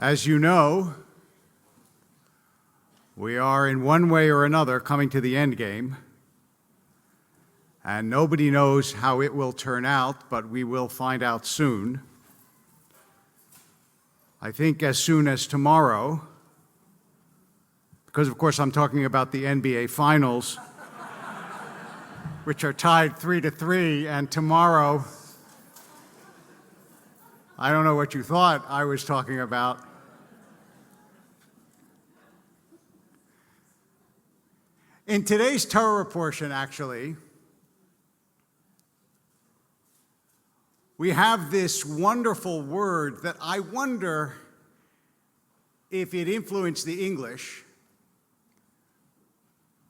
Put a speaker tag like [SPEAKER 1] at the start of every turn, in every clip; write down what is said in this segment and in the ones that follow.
[SPEAKER 1] As you know, we are in one way or another coming to the endgame, and nobody knows how it will turn out, but we will find out soon. I think as soon as tomorrow, because of course I'm talking about the NBA Finals, which are tied 3-3, and tomorrow, I don't know what you thought I was talking about. In today's Torah portion, actually, we have this wonderful word that I wonder if it influenced the English,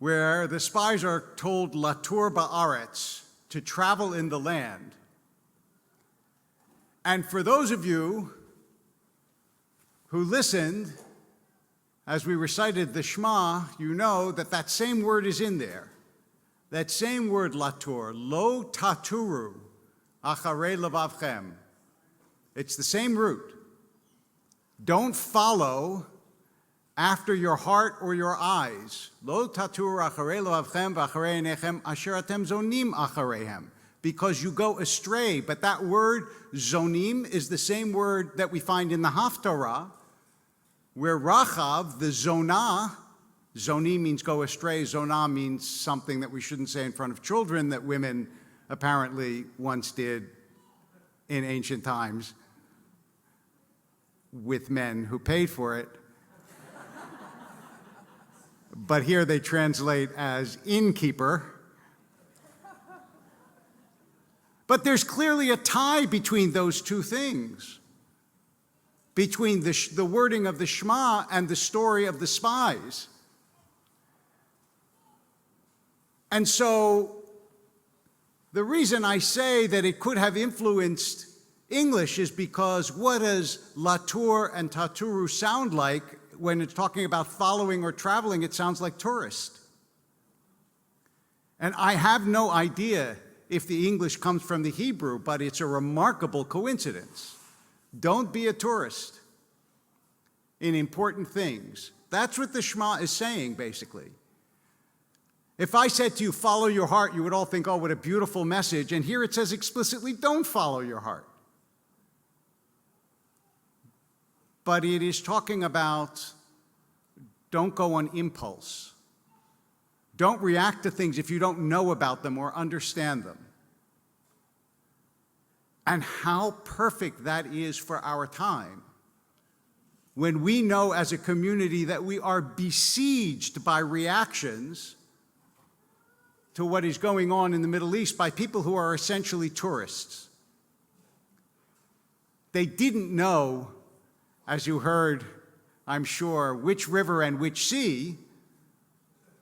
[SPEAKER 1] where the spies are told latur ba'aretz, to travel in the land. And for those of you who listened, as we recited the Shema, you know that that same word is in there. That same word, latur, lo taturu, acharei levavchem. It's the same root. Don't follow after your heart or your eyes. Lo taturu acharei levavchem v'acharei einechem asher atem zonim achareihem. Because you go astray. But that word, zonim, is the same word that we find in the Haftarah, where Rachav, the zonah, zoni means go astray, zonah means something that we shouldn't say in front of children that women apparently once did in ancient times with men who paid for it. But here they translate as innkeeper. But there's clearly a tie between those two things, between the wording of the Shema and the story of the spies. And so the reason I say that it could have influenced English is because what does latur and taturu sound like when it's talking about following or traveling? It sounds like tourist. And I have no idea if the English comes from the Hebrew, but it's a remarkable coincidence. Don't be a tourist in important things. That's what the Shema is saying, basically. If I said to you, follow your heart, you would all think, oh, what a beautiful message. And here it says explicitly, don't follow your heart. But it is talking about don't go on impulse. Don't react to things if you don't know about them or understand them. And how perfect that is for our time, when we know as a community that we are besieged by reactions to what is going on in the Middle East by people who are essentially tourists. They didn't know, as you heard, I'm sure, which river and which sea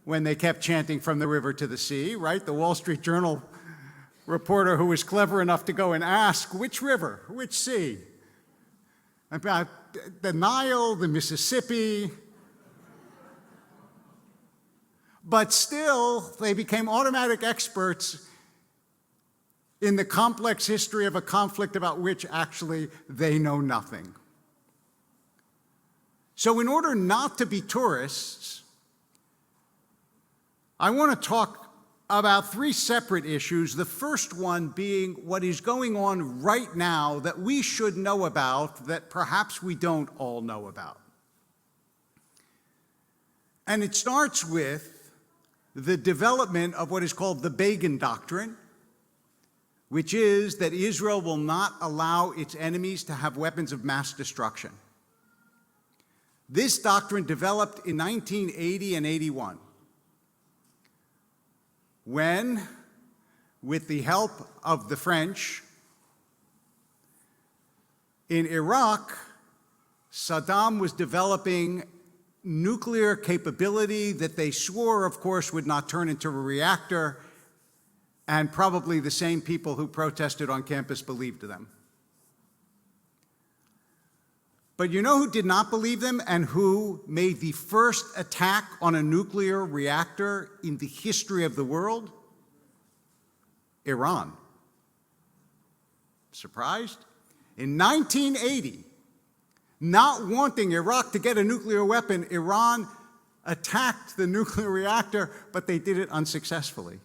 [SPEAKER 1] when they kept chanting from the river to the sea, right? The Wall Street Journal reporter who was clever enough to go and ask, which river, which sea? About the Nile, the Mississippi. But still, they became automatic experts in the complex history of a conflict about which actually they know nothing. So in order not to be tourists, I want to talk about three separate issues, the first one being what is going on right now that we should know about that perhaps we don't all know about. And it starts with the development of what is called the Begin Doctrine, which is that Israel will not allow its enemies to have weapons of mass destruction. This doctrine developed in 1980 and 81. When, with the help of the French, in Iraq, Saddam was developing nuclear capability that they swore, of course, would not turn into a reactor, and probably the same people who protested on campus believed them. But you know who did not believe them and who made the first attack on a nuclear reactor in the history of the world? Iran. Surprised? In 1980, Not wanting Iraq to get a nuclear weapon, Iran attacked the nuclear reactor, but they did it unsuccessfully.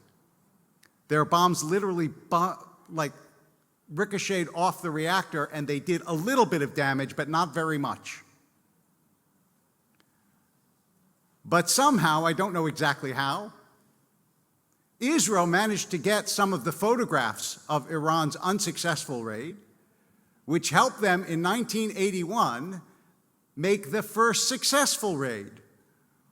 [SPEAKER 1] Their bombs literally ricocheted off the reactor, and they did a little bit of damage, but not very much. But somehow, I don't know exactly how, Israel managed to get some of the photographs of Iran's unsuccessful raid, which helped them in 1981 make the first successful raid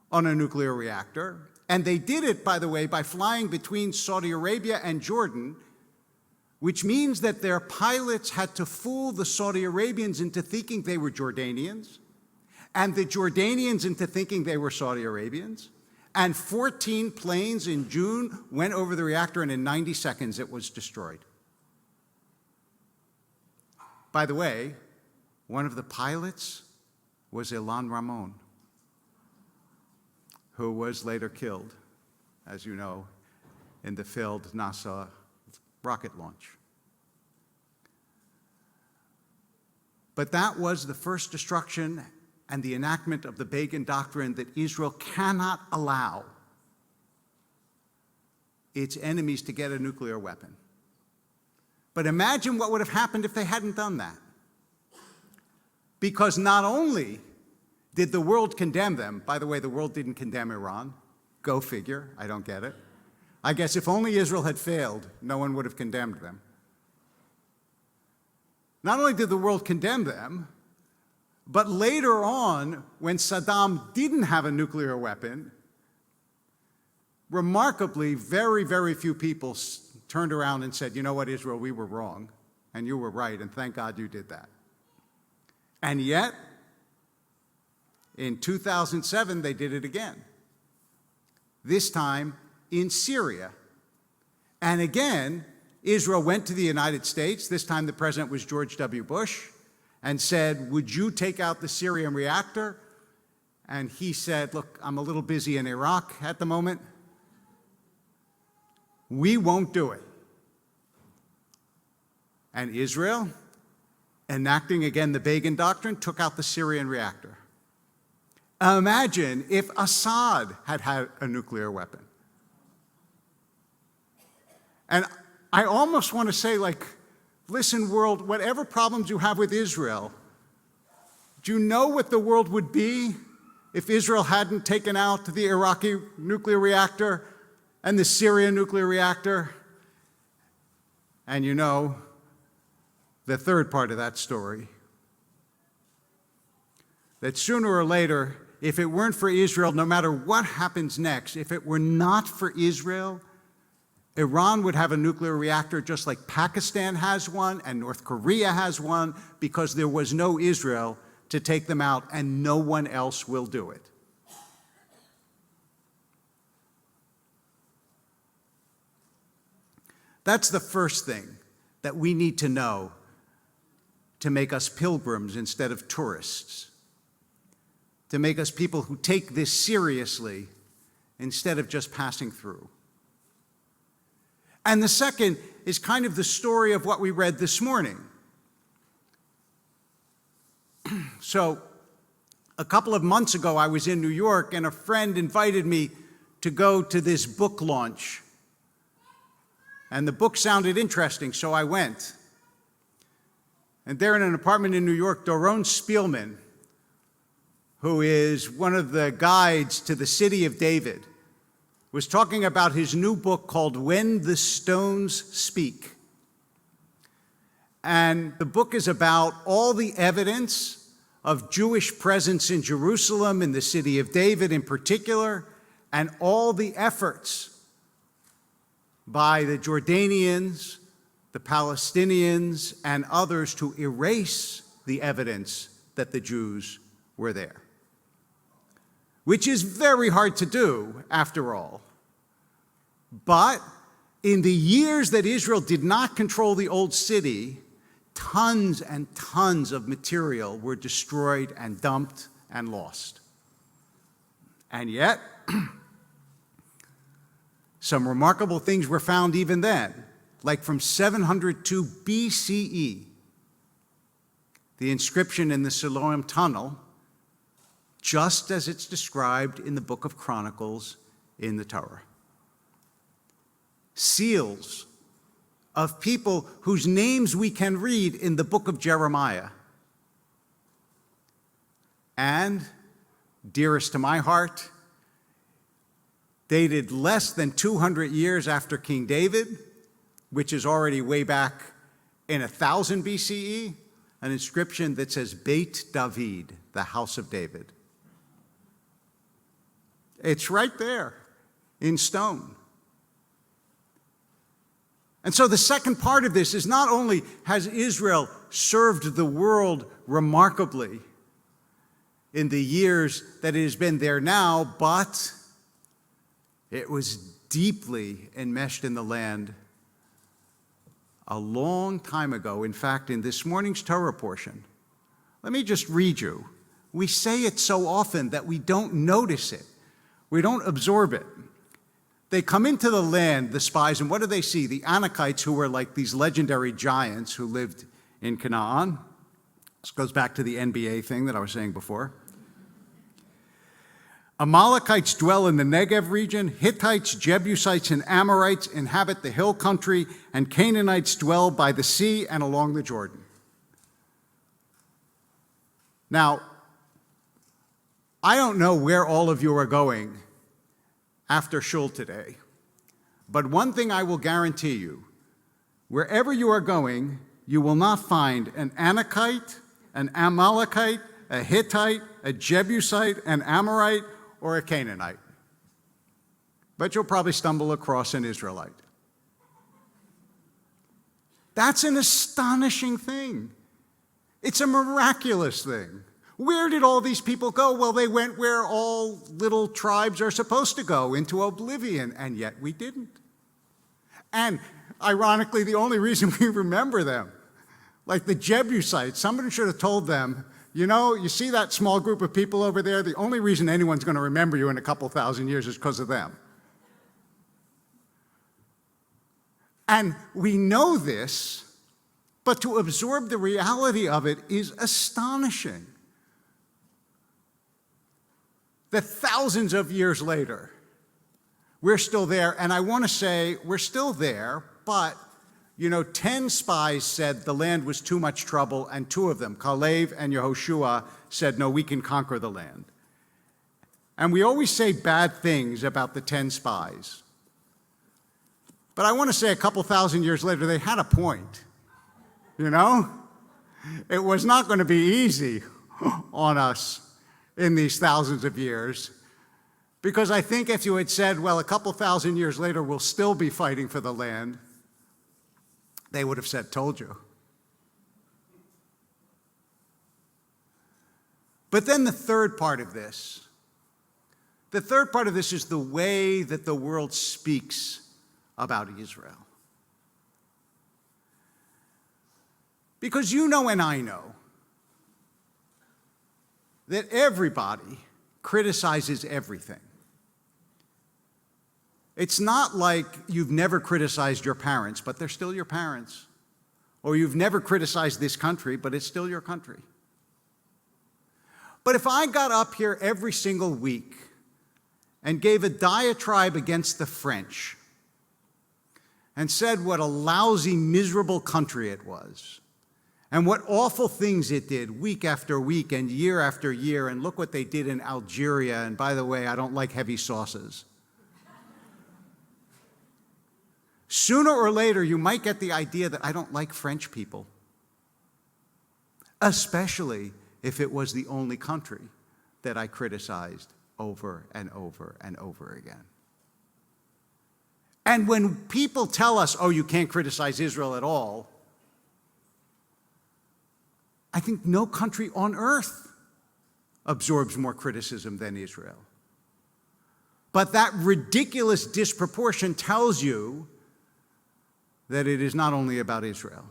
[SPEAKER 1] on a nuclear reactor. And they did it, by the way, by flying between Saudi Arabia and Jordan, which means that their pilots had to fool the Saudi Arabians into thinking they were Jordanians, and the Jordanians into thinking they were Saudi Arabians. And 14 planes in June went over the reactor, and in 90 seconds it was destroyed. By the way, one of the pilots was Ilan Ramon, who was later killed, as you know, in the failed NASA rocket launch. But that was the first destruction and the enactment of the Begin Doctrine that Israel cannot allow its enemies to get a nuclear weapon. But imagine what would have happened if they hadn't done that. Because not only did the world condemn them, by the way, the world didn't condemn Iran. Go figure, I don't get it. I guess if only Israel had failed, no one would have condemned them. Not only did the world condemn them, but later on, when Saddam didn't have a nuclear weapon, remarkably, very, very few people turned around and said, you know what, Israel, we were wrong, and you were right, and thank God you did that. And yet, in 2007, they did it again. This time in Syria. And again, Israel went to the United States. This time the president was George W. Bush, and said, would you take out the Syrian reactor? And he said, look, I'm a little busy in Iraq at the moment. We won't do it. And Israel, enacting again the Begin Doctrine, took out the Syrian reactor. Imagine if Assad had had a nuclear weapon. And I almost want to say, listen, world, whatever problems you have with Israel, do you know what the world would be if Israel hadn't taken out the Iraqi nuclear reactor and the Syrian nuclear reactor? And you know the third part of that story, that sooner or later, if it weren't for Israel, no matter what happens next, if it were not for Israel, Iran would have a nuclear reactor just like Pakistan has one and North Korea has one, because there was no Israel to take them out, and no one else will do it. That's the first thing that we need to know to make us pilgrims instead of tourists, to make us people who take this seriously instead of just passing through. And the second is kind of the story of what we read this morning. So, a couple of months ago, I was in New York, and a friend invited me to go to this book launch. And the book sounded interesting, so I went. And there in an apartment in New York, Doron Spielman, who is one of the guides to the city of David, was talking about his new book called When the Stones Speak. And the book is about all the evidence of Jewish presence in Jerusalem, in the city of David in particular, and all the efforts by the Jordanians, the Palestinians, and others to erase the evidence that the Jews were there. Which is very hard to do, after all. But in the years that Israel did not control the old city, tons and tons of material were destroyed and dumped and lost. And yet, some remarkable things were found even then, like from 702 BCE, the inscription in the Siloam tunnel, just as it's described in the book of Chronicles in the Torah. Seals of people whose names we can read in the book of Jeremiah. And, dearest to my heart, dated less than 200 years after King David, which is already way back in 1000 BCE, an inscription that says Beit David, the house of David. It's right there in stone. And so the second part of this is not only has Israel served the world remarkably in the years that it has been there now, but it was deeply enmeshed in the land a long time ago. In fact, in this morning's Torah portion, let me just read you. We say it so often that we don't notice it. We don't absorb it. They come into the land, the spies, and what do they see? The Anakites, who were like these legendary giants who lived in Canaan. This goes back to the NBA thing that I was saying before. Amalekites dwell in the Negev region. Hittites, Jebusites, and Amorites inhabit the hill country, and Canaanites dwell by the sea and along the Jordan. Now, I don't know where all of you are going after shul today, but one thing I will guarantee you, wherever you are going, you will not find an Anakite, an Amalekite, a Hittite, a Jebusite, an Amorite, or a Canaanite. But you'll probably stumble across an Israelite. That's an astonishing thing. It's a miraculous thing. Where did all these people go? Well, they went where all little tribes are supposed to go, into oblivion, and yet we didn't. And ironically, the only reason we remember them, like the Jebusites, somebody should have told them, you know, you see that small group of people over there? The only reason anyone's going to remember you in a couple thousand years is because of them. And we know this, but to absorb the reality of it is astonishing. That thousands of years later, we're still there. And I want to say we're still there, but, 10 spies said the land was too much trouble, and 2 of them, Caleb and Yehoshua, said, no, we can conquer the land. And we always say bad things about the 10 spies. But I want to say a couple thousand years later, they had a point. It was not going to be easy on us in these thousands of years, because I think if you had said, well, a couple thousand years later, we'll still be fighting for the land, they would have said, told you. But then the third part of this is the way that the world speaks about Israel. Because you know and I know that everybody criticizes everything. It's not like you've never criticized your parents, but they're still your parents. Or you've never criticized this country, but it's still your country. But if I got up here every single week and gave a diatribe against the French and said what a lousy, miserable country it was, and what awful things it did week after week and year after year, and look what they did in Algeria, and by the way, I don't like heavy sauces. Sooner or later, you might get the idea that I don't like French people, especially if it was the only country that I criticized over and over and over again. And when people tell us, oh, you can't criticize Israel at all, I think no country on earth absorbs more criticism than Israel. But that ridiculous disproportion tells you that it is not only about Israel.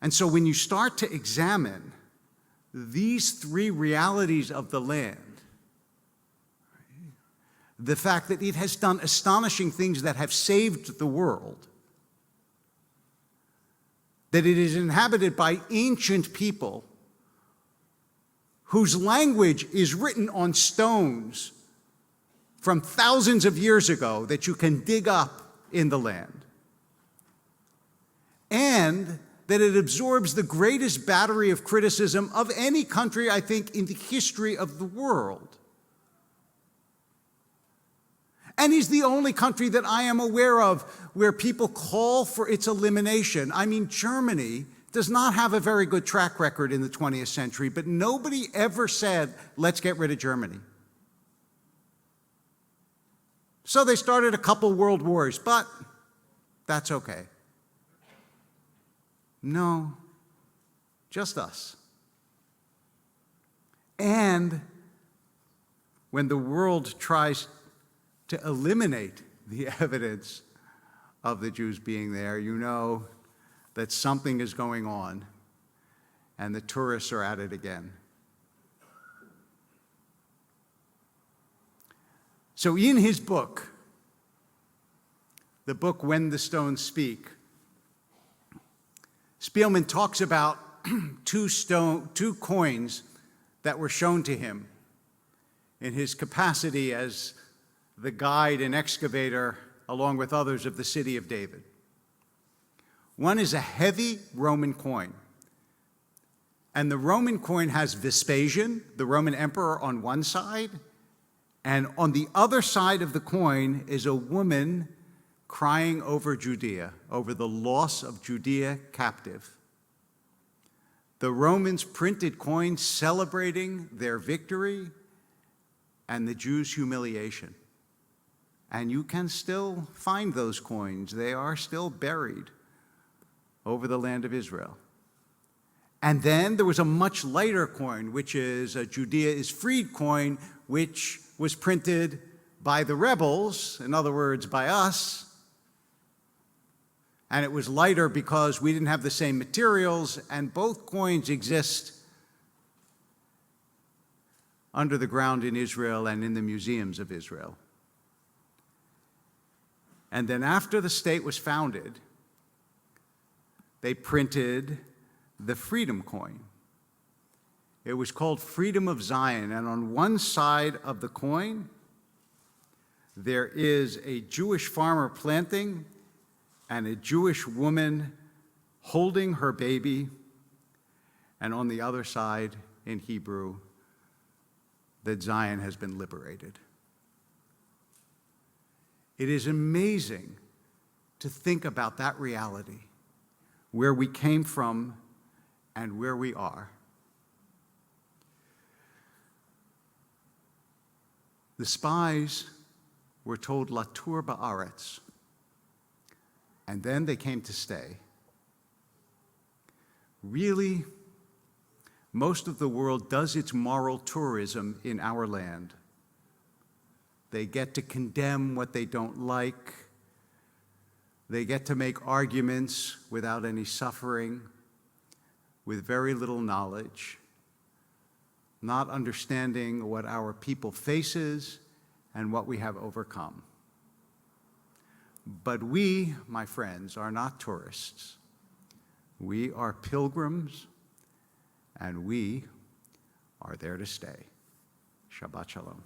[SPEAKER 1] And so when you start to examine these 3 realities of the land, the fact that it has done astonishing things that have saved the world, that it is inhabited by ancient people whose language is written on stones from thousands of years ago that you can dig up in the land. And that it absorbs the greatest battery of criticism of any country, I think, in the history of the world. And is the only country that I am aware of where people call for its elimination. I mean, Germany does not have a very good track record in the 20th century, but nobody ever said, let's get rid of Germany. So they started a couple world wars, but that's okay. No, just us. And when the world tries to eliminate the evidence of the Jews being there, you know that something is going on, and the tourists are at it again. So in his book, the book When the Stones Speak, Spielman talks about two coins that were shown to him in his capacity as the guide and excavator, along with others, of the city of David. One is a heavy Roman coin. And the Roman coin has Vespasian, the Roman emperor, on one side, and on the other side of the coin is a woman crying over Judea, over the loss of Judea captive. The Romans printed coins celebrating their victory and the Jews' humiliation. And you can still find those coins. They are still buried over the land of Israel. And then there was a much lighter coin, which is a Judea is freed coin, which was printed by the rebels, in other words, by us. And it was lighter because we didn't have the same materials, and both coins exist under the ground in Israel and in the museums of Israel. And then after the state was founded, they printed the freedom coin. It was called Freedom of Zion, and on one side of the coin, there is a Jewish farmer planting and a Jewish woman holding her baby, and on the other side, in Hebrew, that Zion has been liberated. It is amazing to think about that reality, where we came from and where we are. The spies were told Latur Ba'aretz, and then they came to stay. Really, most of the world does its moral tourism in our land. They get to condemn what they don't like. They get to make arguments without any suffering, with very little knowledge, not understanding what our people faces and what we have overcome. But we, my friends, are not tourists. We are pilgrims, and we are there to stay. Shabbat Shalom.